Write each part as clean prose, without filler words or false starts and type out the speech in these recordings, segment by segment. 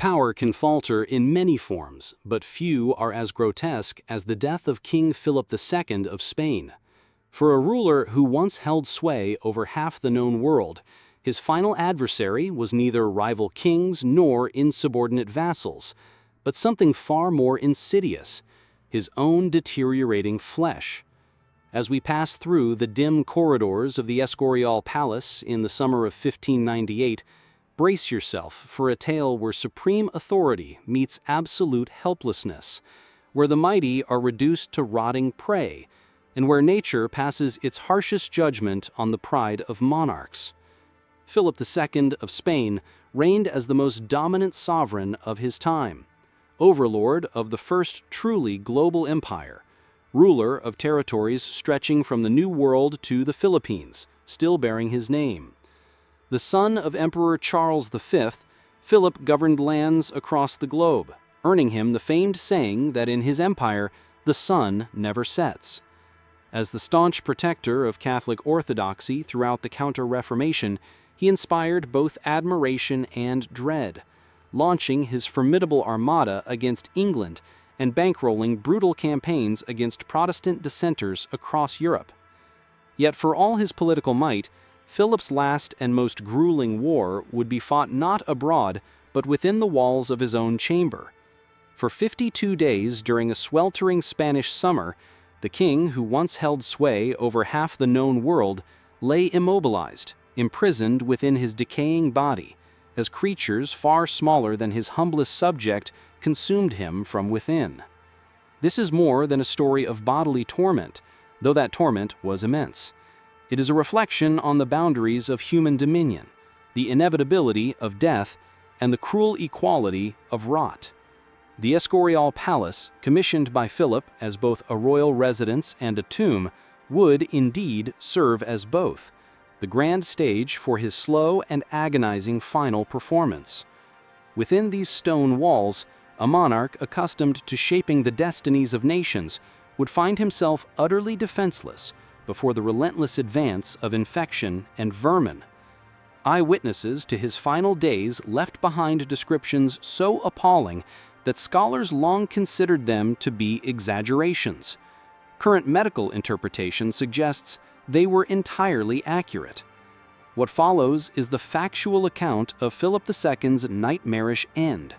Power can falter in many forms, but few are as grotesque as the death of King Philip II of Spain. For a ruler who once held sway over half the known world, his final adversary was neither rival kings nor insubordinate vassals, but something far more insidious: his own deteriorating flesh. As we pass through the dim corridors of the Escorial Palace in the summer of 1598, brace yourself for a tale where supreme authority meets absolute helplessness, where the mighty are reduced to rotting prey, and where nature passes its harshest judgment on the pride of monarchs. Philip II of Spain reigned as the most dominant sovereign of his time, overlord of the first truly global empire, ruler of territories stretching from the New World to the Philippines, still bearing his name. The son of Emperor Charles V, Philip governed lands across the globe, earning him the famed saying that in his empire, the sun never sets. As the staunch protector of Catholic orthodoxy throughout the Counter-Reformation, he inspired both admiration and dread, launching his formidable armada against England and bankrolling brutal campaigns against Protestant dissenters across Europe. Yet for all his political might, Philip's last and most grueling war would be fought not abroad, but within the walls of his own chamber. For 52 days during a sweltering Spanish summer, the king who once held sway over half the known world lay immobilized, imprisoned within his decaying body, as creatures far smaller than his humblest subject consumed him from within. This is more than a story of bodily torment, though that torment was immense. It is a reflection on the boundaries of human dominion, the inevitability of death, and the cruel equality of rot. The Escorial Palace, commissioned by Philip as both a royal residence and a tomb, would indeed serve as both, the grand stage for his slow and agonizing final performance. Within these stone walls, a monarch accustomed to shaping the destinies of nations would find himself utterly defenseless before the relentless advance of infection and vermin. Eyewitnesses to his final days left behind descriptions so appalling that scholars long considered them to be exaggerations. Current medical interpretation suggests they were entirely accurate. What follows is the factual account of Philip II's nightmarish end,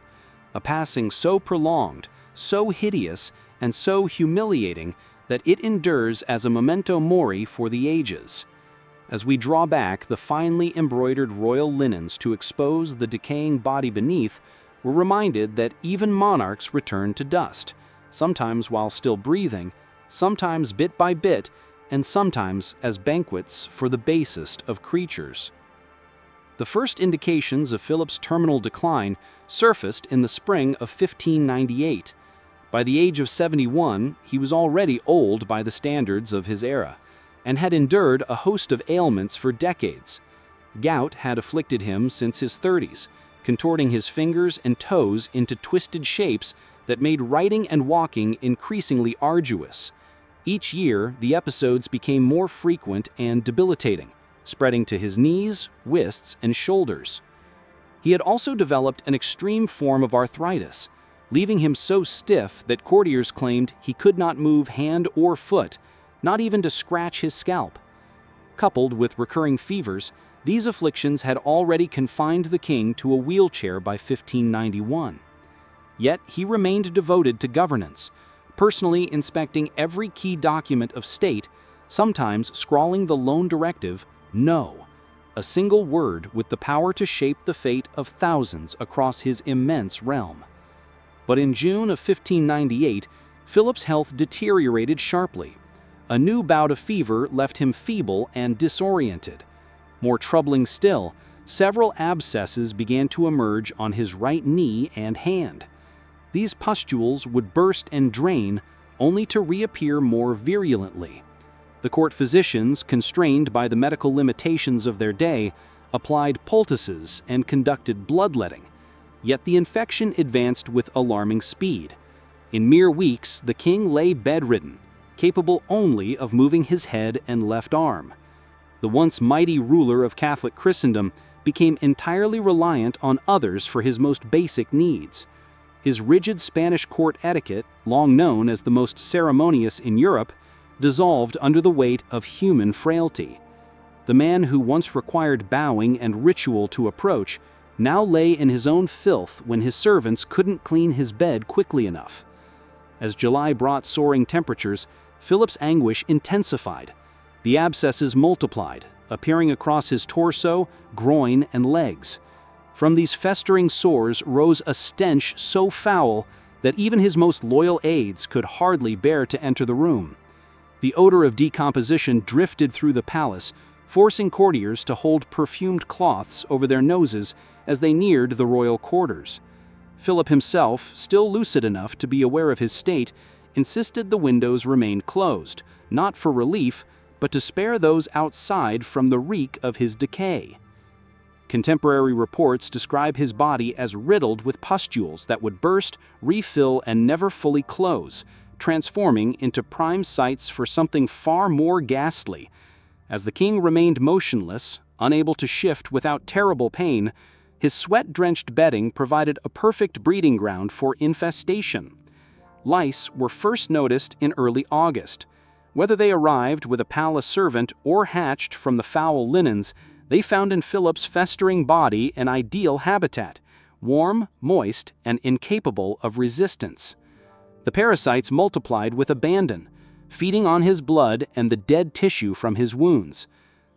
a passing so prolonged, so hideous, and so humiliating that it endures as a memento mori for the ages. As we draw back the finely embroidered royal linens to expose the decaying body beneath, we're reminded that even monarchs return to dust, sometimes while still breathing, sometimes bit by bit, and sometimes as banquets for the basest of creatures. The first indications of Philip's terminal decline surfaced in the spring of 1598. By the age of 71, he was already old by the standards of his era, and had endured a host of ailments for decades. Gout had afflicted him since his 30s, contorting his fingers and toes into twisted shapes that made writing and walking increasingly arduous. Each year, the episodes became more frequent and debilitating, spreading to his knees, wrists, and shoulders. He had also developed an extreme form of arthritis, leaving him so stiff that courtiers claimed he could not move hand or foot, not even to scratch his scalp. Coupled with recurring fevers, these afflictions had already confined the king to a wheelchair by 1591. Yet he remained devoted to governance, personally inspecting every key document of state, sometimes scrawling the lone directive, "No," a single word with the power to shape the fate of thousands across his immense realm. But in June of 1598, Philip's health deteriorated sharply. A new bout of fever left him feeble and disoriented. More troubling still, several abscesses began to emerge on his right knee and hand. These pustules would burst and drain, only to reappear more virulently. The court physicians, constrained by the medical limitations of their day, applied poultices and conducted bloodletting. Yet the infection advanced with alarming speed. In mere weeks, the king lay bedridden, capable only of moving his head and left arm. The once mighty ruler of Catholic Christendom became entirely reliant on others for his most basic needs. His rigid Spanish court etiquette, long known as the most ceremonious in Europe, dissolved under the weight of human frailty. The man who once required bowing and ritual to approach now lay in his own filth when his servants couldn't clean his bed quickly enough. As July brought soaring temperatures, Philip's anguish intensified. The abscesses multiplied, appearing across his torso, groin, and legs. From these festering sores rose a stench so foul that even his most loyal aides could hardly bear to enter the room. The odor of decomposition drifted through the palace, forcing courtiers to hold perfumed cloths over their noses as they neared the royal quarters. Philip himself, still lucid enough to be aware of his state, insisted the windows remain closed, not for relief, but to spare those outside from the reek of his decay. Contemporary reports describe his body as riddled with pustules that would burst, refill, and never fully close, transforming into prime sites for something far more ghastly. As the king remained motionless, unable to shift without terrible pain, his sweat-drenched bedding provided a perfect breeding ground for infestation. Lice were first noticed in early August. Whether they arrived with a palace servant or hatched from the foul linens, they found in Philip's festering body an ideal habitat, warm, moist, and incapable of resistance. The parasites multiplied with abandon, feeding on his blood and the dead tissue from his wounds.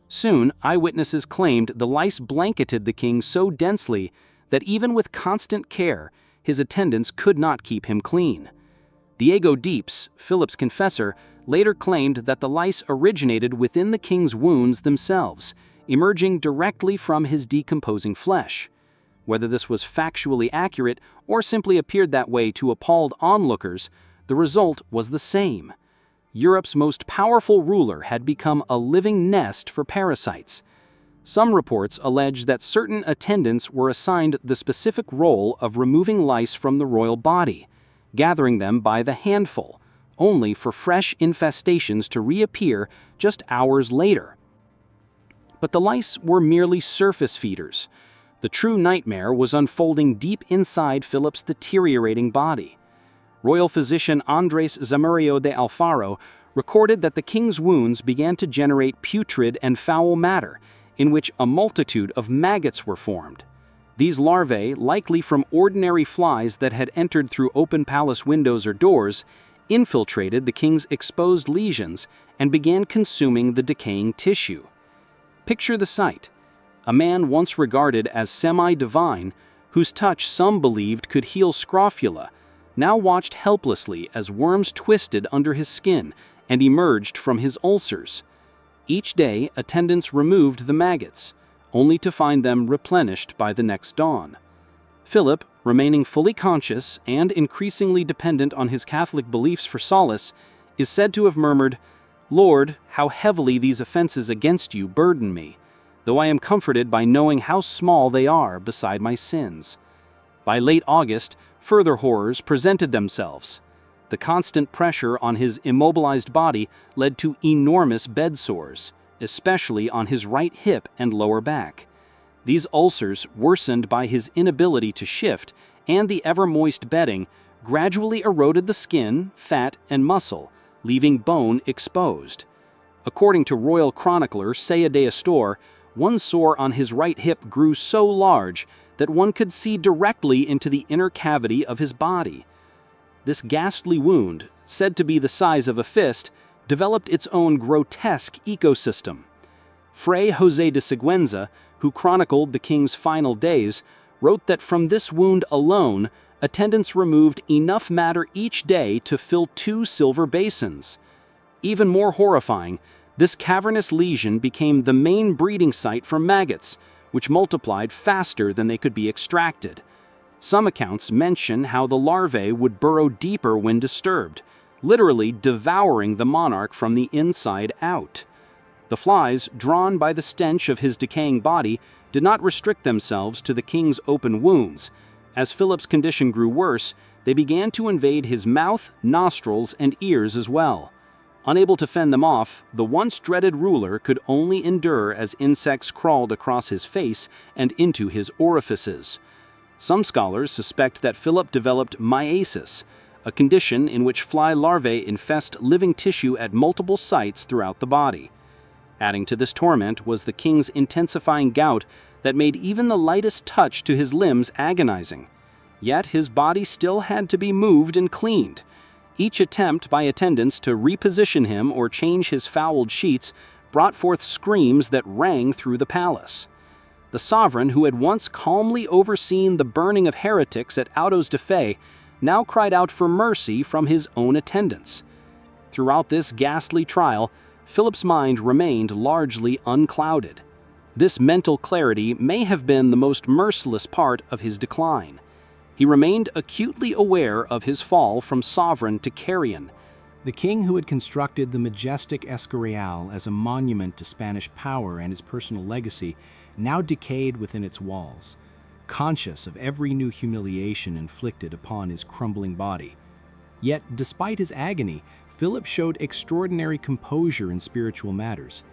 Soon, eyewitnesses claimed the lice blanketed the king so densely that even with constant care, his attendants could not keep him clean. Diego Deeps, Philip's confessor, later claimed that the lice originated within the king's wounds themselves, emerging directly from his decomposing flesh. Whether this was factually accurate or simply appeared that way to appalled onlookers, the result was the same. Europe's most powerful ruler had become a living nest for parasites. Some reports allege that certain attendants were assigned the specific role of removing lice from the royal body, gathering them by the handful, only for fresh infestations to reappear just hours later. But the lice were merely surface feeders. The true nightmare was unfolding deep inside Philip's deteriorating body. Royal physician Andres Zamudio de Alfaro recorded that the king's wounds began to generate putrid and foul matter, in which a multitude of maggots were formed. These larvae, likely from ordinary flies that had entered through open palace windows or doors, infiltrated the king's exposed lesions and began consuming the decaying tissue. Picture the sight. A man once regarded as semi-divine, whose touch some believed could heal scrofula, now watched helplessly as worms twisted under his skin and emerged from his ulcers. Each day, attendants removed the maggots, only to find them replenished by the next dawn. Philip, remaining fully conscious and increasingly dependent on his Catholic beliefs for solace, is said to have murmured, "Lord, how heavily these offenses against you burden me, though I am comforted by knowing how small they are beside my sins." By late August, further horrors presented themselves. The constant pressure on his immobilized body led to enormous bed sores, especially on his right hip and lower back. These ulcers, worsened by his inability to shift and the ever-moist bedding, gradually eroded the skin, fat, and muscle, leaving bone exposed. According to royal chronicler Saya de Astor, one sore on his right hip grew so large that one could see directly into the inner cavity of his body. This ghastly wound, said to be the size of a fist, developed its own grotesque ecosystem. Fray José de Sigüenza, who chronicled the king's final days, wrote that from this wound alone, attendants removed enough matter each day to fill 2 silver basins. Even more horrifying, this cavernous lesion became the main breeding site for maggots, which multiplied faster than they could be extracted. Some accounts mention how the larvae would burrow deeper when disturbed, literally devouring the monarch from the inside out. The flies, drawn by the stench of his decaying body, did not restrict themselves to the king's open wounds. As Philip's condition grew worse, they began to invade his mouth, nostrils, and ears as well. Unable to fend them off, the once dreaded ruler could only endure as insects crawled across his face and into his orifices. Some scholars suspect that Philip developed myiasis, a condition in which fly larvae infest living tissue at multiple sites throughout the body. Adding to this torment was the king's intensifying gout that made even the lightest touch to his limbs agonizing. Yet his body still had to be moved and cleaned. Each attempt by attendants to reposition him or change his fouled sheets brought forth screams that rang through the palace. The sovereign, who had once calmly overseen the burning of heretics at autos de fe, now cried out for mercy from his own attendants. Throughout this ghastly trial, Philip's mind remained largely unclouded. This mental clarity may have been the most merciless part of his decline. He remained acutely aware of his fall from sovereign to carrion. The king who had constructed the majestic Escorial as a monument to Spanish power and his personal legacy now decayed within its walls, conscious of every new humiliation inflicted upon his crumbling body. Yet, despite his agony, Philip showed extraordinary composure in spiritual matters.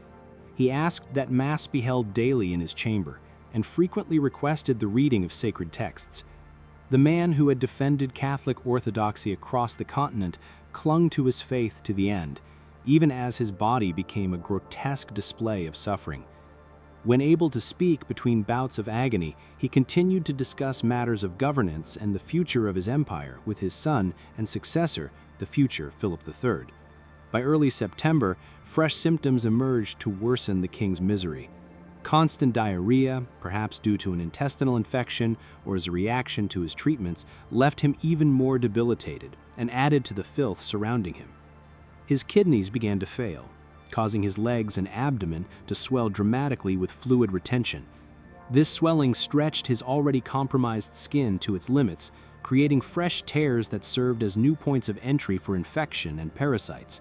He asked that Mass be held daily in his chamber, and frequently requested the reading of sacred texts. The man who had defended Catholic orthodoxy across the continent clung to his faith to the end, even as his body became a grotesque display of suffering. When able to speak between bouts of agony, he continued to discuss matters of governance and the future of his empire with his son and successor, the future Philip III. By early September, fresh symptoms emerged to worsen the king's misery. Constant diarrhea, perhaps due to an intestinal infection or as a reaction to his treatments, left him even more debilitated and added to the filth surrounding him. His kidneys began to fail, causing his legs and abdomen to swell dramatically with fluid retention. This swelling stretched his already compromised skin to its limits, creating fresh tears that served as new points of entry for infection and parasites.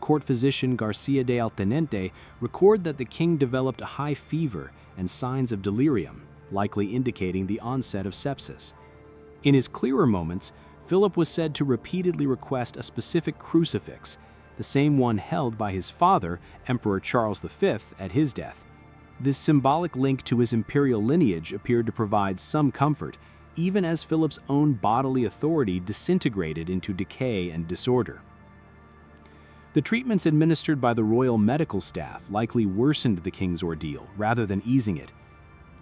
Court physician Garcia de Altenente recorded that the king developed a high fever and signs of delirium, likely indicating the onset of sepsis. In his clearer moments, Philip was said to repeatedly request a specific crucifix, the same one held by his father, Emperor Charles V, at his death. This symbolic link to his imperial lineage appeared to provide some comfort, even as Philip's own bodily authority disintegrated into decay and disorder. The treatments administered by the royal medical staff likely worsened the king's ordeal rather than easing it.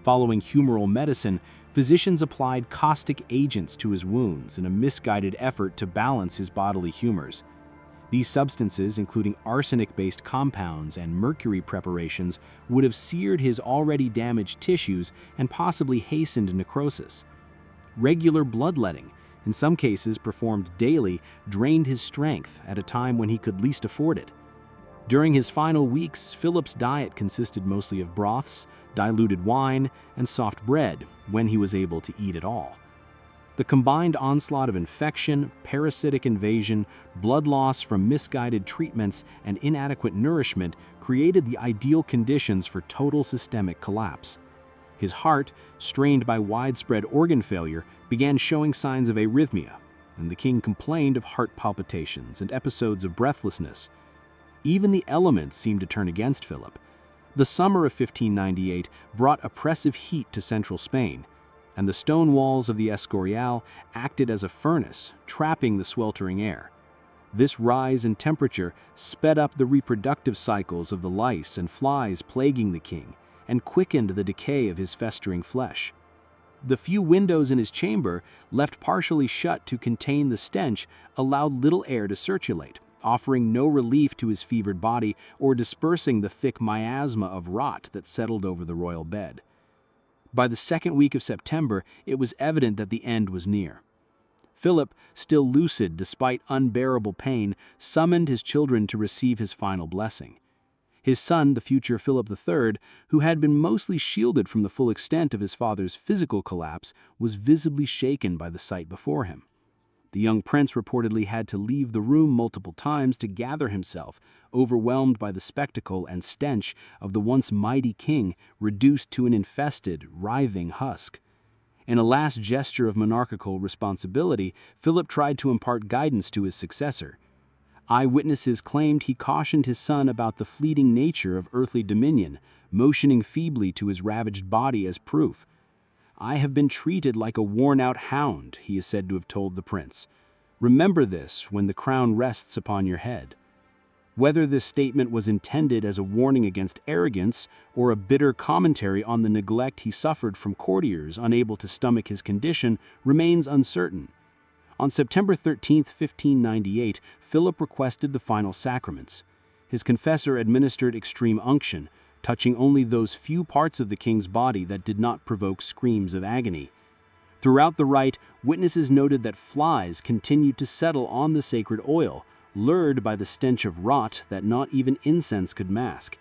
Following humoral medicine, physicians applied caustic agents to his wounds in a misguided effort to balance his bodily humors. These substances, including arsenic-based compounds and mercury preparations, would have seared his already damaged tissues and possibly hastened necrosis. Regular bloodletting, in some cases performed daily, drained his strength at a time when he could least afford it. During his final weeks, Philip's diet consisted mostly of broths, diluted wine, and soft bread, when he was able to eat at all. The combined onslaught of infection, parasitic invasion, blood loss from misguided treatments, and inadequate nourishment created the ideal conditions for total systemic collapse. His heart, strained by widespread organ failure, began showing signs of arrhythmia, and the king complained of heart palpitations and episodes of breathlessness. Even the elements seemed to turn against Philip. The summer of 1598 brought oppressive heat to central Spain, and the stone walls of the Escorial acted as a furnace, trapping the sweltering air. This rise in temperature sped up the reproductive cycles of the lice and flies plaguing the king, and quickened the decay of his festering flesh. The few windows in his chamber, left partially shut to contain the stench, allowed little air to circulate, offering no relief to his fevered body or dispersing the thick miasma of rot that settled over the royal bed. By the second week of September, it was evident that the end was near. Philip, still lucid despite unbearable pain, summoned his children to receive his final blessing. His son, the future Philip III, who had been mostly shielded from the full extent of his father's physical collapse, was visibly shaken by the sight before him. The young prince reportedly had to leave the room multiple times to gather himself, overwhelmed by the spectacle and stench of the once mighty king reduced to an infested, writhing husk. In a last gesture of monarchical responsibility, Philip tried to impart guidance to his successor. Eyewitnesses claimed he cautioned his son about the fleeting nature of earthly dominion, motioning feebly to his ravaged body as proof. "I have been treated like a worn-out hound," he is said to have told the prince. "Remember this when the crown rests upon your head." Whether this statement was intended as a warning against arrogance or a bitter commentary on the neglect he suffered from courtiers unable to stomach his condition remains uncertain. On September 13, 1598, Philip requested the final sacraments. His confessor administered extreme unction, touching only those few parts of the king's body that did not provoke screams of agony. Throughout the rite, witnesses noted that flies continued to settle on the sacred oil, lured by the stench of rot that not even incense could mask.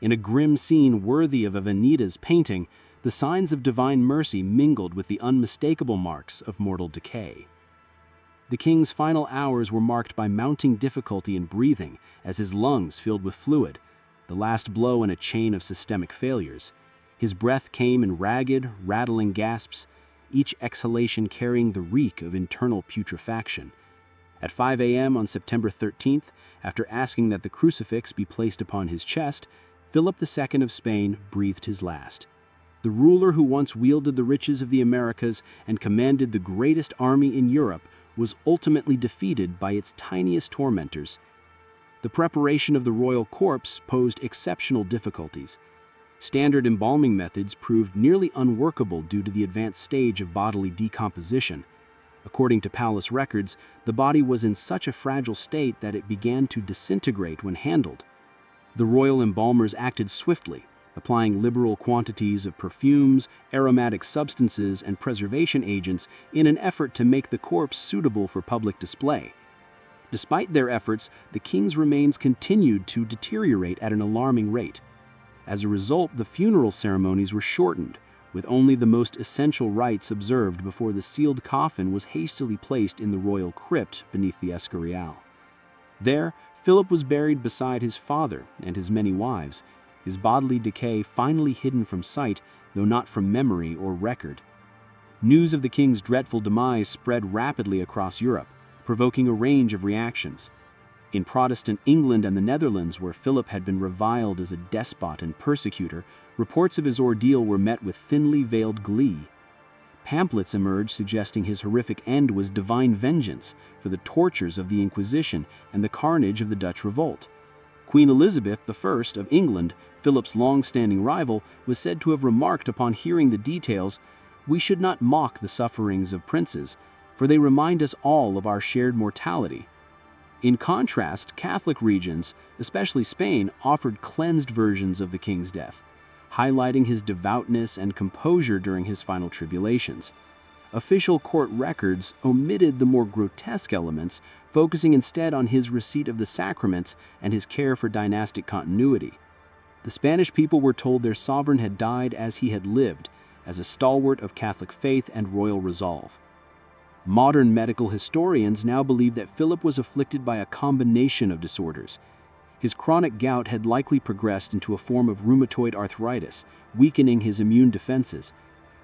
In a grim scene worthy of a Veneta's painting, the signs of divine mercy mingled with the unmistakable marks of mortal decay. The king's final hours were marked by mounting difficulty in breathing as his lungs filled with fluid, the last blow in a chain of systemic failures. His breath came in ragged, rattling gasps, each exhalation carrying the reek of internal putrefaction. At 5 a.m. on September 13th, after asking that the crucifix be placed upon his chest, Philip II of Spain breathed his last. The ruler who once wielded the riches of the Americas and commanded the greatest army in Europe was ultimately defeated by its tiniest tormentors. The preparation of the royal corpse posed exceptional difficulties. Standard embalming methods proved nearly unworkable due to the advanced stage of bodily decomposition. According to palace records, the body was in such a fragile state that it began to disintegrate when handled. The royal embalmers acted swiftly, applying liberal quantities of perfumes, aromatic substances, and preservation agents in an effort to make the corpse suitable for public display. Despite their efforts, the king's remains continued to deteriorate at an alarming rate. As a result, the funeral ceremonies were shortened, with only the most essential rites observed before the sealed coffin was hastily placed in the royal crypt beneath the Escorial. There, Philip was buried beside his father and his many wives, his bodily decay finally hidden from sight, though not from memory or record. News of the king's dreadful demise spread rapidly across Europe, provoking a range of reactions. In Protestant England and the Netherlands, where Philip had been reviled as a despot and persecutor, reports of his ordeal were met with thinly veiled glee. Pamphlets emerged suggesting his horrific end was divine vengeance for the tortures of the Inquisition and the carnage of the Dutch revolt. Queen Elizabeth I of England, Philip's long-standing rival, was said to have remarked upon hearing the details, "We should not mock the sufferings of princes, for they remind us all of our shared mortality." In contrast, Catholic regions, especially Spain, offered cleansed versions of the king's death, highlighting his devoutness and composure during his final tribulations. Official court records omitted the more grotesque elements, focusing instead on his receipt of the sacraments and his care for dynastic continuity. The Spanish people were told their sovereign had died as he had lived, as a stalwart of Catholic faith and royal resolve. Modern medical historians now believe that Philip was afflicted by a combination of disorders. His chronic gout had likely progressed into a form of rheumatoid arthritis, weakening his immune defenses.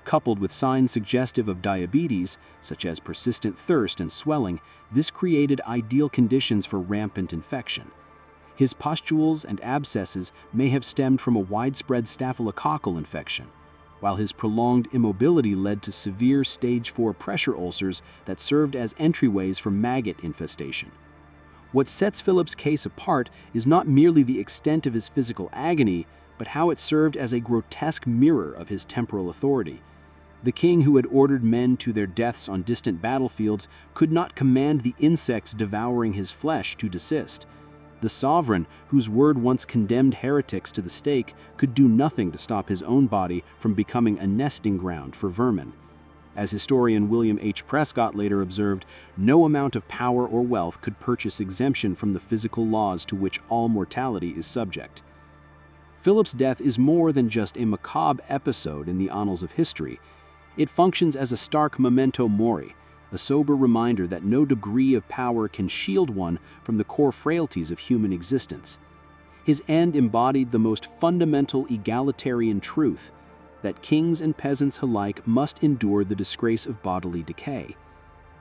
Coupled with signs suggestive of diabetes, such as persistent thirst and swelling, this created ideal conditions for rampant infection. His pustules and abscesses may have stemmed from a widespread staphylococcal infection, while his prolonged immobility led to severe stage 4 pressure ulcers that served as entryways for maggot infestation. What sets Philip's case apart is not merely the extent of his physical agony, but how it served as a grotesque mirror of his temporal authority. The king who had ordered men to their deaths on distant battlefields could not command the insects devouring his flesh to desist. The sovereign, whose word once condemned heretics to the stake, could do nothing to stop his own body from becoming a nesting ground for vermin. As historian William H. Prescott later observed, no amount of power or wealth could purchase exemption from the physical laws to which all mortality is subject. Philip's death is more than just a macabre episode in the annals of history. It functions as a stark memento mori, a sober reminder that no degree of power can shield one from the core frailties of human existence. His end embodied the most fundamental egalitarian truth, that kings and peasants alike must endure the disgrace of bodily decay.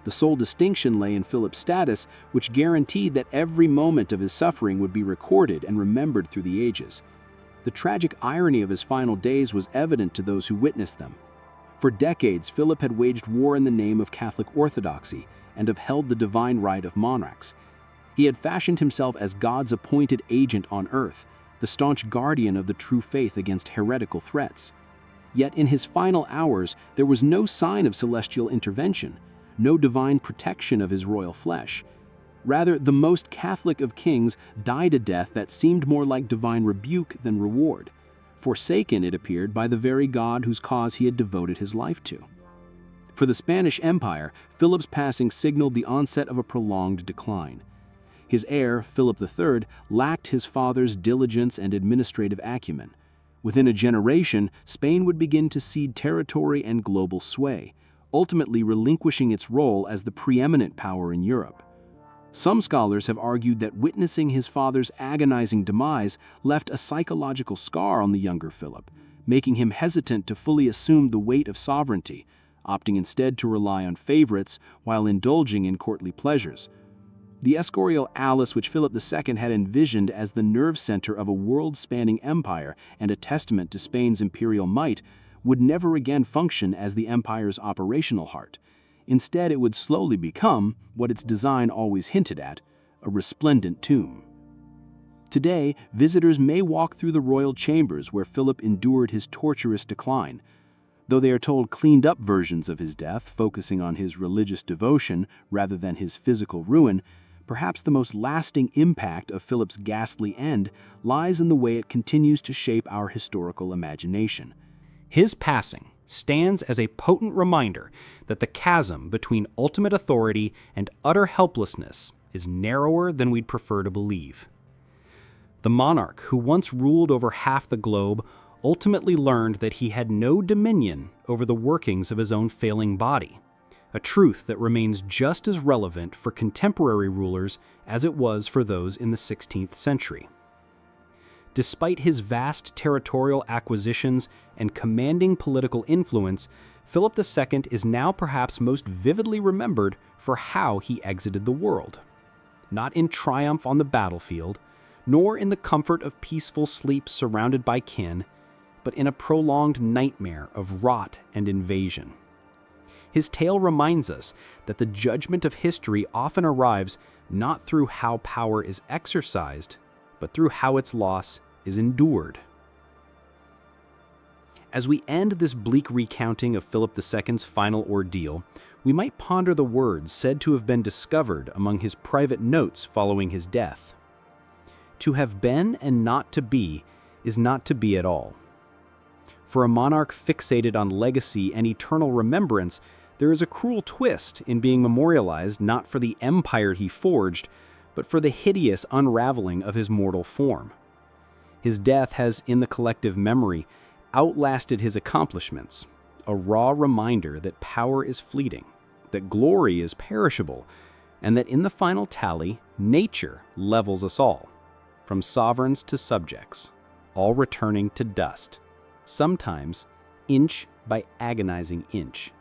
The sole distinction lay in Philip's status, which guaranteed that every moment of his suffering would be recorded and remembered through the ages. The tragic irony of his final days was evident to those who witnessed them. For decades, Philip had waged war in the name of Catholic orthodoxy and upheld the divine right of monarchs. He had fashioned himself as God's appointed agent on earth, the staunch guardian of the true faith against heretical threats. Yet in his final hours, there was no sign of celestial intervention, no divine protection of his royal flesh. Rather, the most Catholic of kings died a death that seemed more like divine rebuke than reward, forsaken, it appeared, by the very God whose cause he had devoted his life to. For the Spanish Empire, Philip's passing signaled the onset of a prolonged decline. His heir, Philip III, lacked his father's diligence and administrative acumen. Within a generation, Spain would begin to cede territory and global sway, ultimately relinquishing its role as the preeminent power in Europe. Some scholars have argued that witnessing his father's agonizing demise left a psychological scar on the younger Philip, making him hesitant to fully assume the weight of sovereignty, opting instead to rely on favorites while indulging in courtly pleasures. The Escorial Alice, which Philip II had envisioned as the nerve center of a world-spanning empire and a testament to Spain's imperial might, would never again function as the empire's operational heart. Instead, it would slowly become, what its design always hinted at, a resplendent tomb. Today, visitors may walk through the royal chambers where Philip endured his torturous decline. Though they are told cleaned-up versions of his death, focusing on his religious devotion rather than his physical ruin, perhaps the most lasting impact of Philip's ghastly end lies in the way it continues to shape our historical imagination. His passing stands as a potent reminder that the chasm between ultimate authority and utter helplessness is narrower than we'd prefer to believe. The monarch who once ruled over half the globe ultimately learned that he had no dominion over the workings of his own failing body, a truth that remains just as relevant for contemporary rulers as it was for those in the 16th century. Despite his vast territorial acquisitions and commanding political influence, Philip II is now perhaps most vividly remembered for how he exited the world. Not in triumph on the battlefield, nor in the comfort of peaceful sleep surrounded by kin, but in a prolonged nightmare of rot and invasion. His tale reminds us that the judgment of history often arrives not through how power is exercised, but through how its loss is endured. As we end this bleak recounting of Philip II's final ordeal, we might ponder the words said to have been discovered among his private notes following his death. To have been and not to be is not to be at all. For a monarch fixated on legacy and eternal remembrance, there is a cruel twist in being memorialized not for the empire he forged, but for the hideous unraveling of his mortal form. His death has, in the collective memory, outlasted his accomplishments, a raw reminder that power is fleeting, that glory is perishable, and that in the final tally, nature levels us all, from sovereigns to subjects, all returning to dust, sometimes inch by agonizing inch.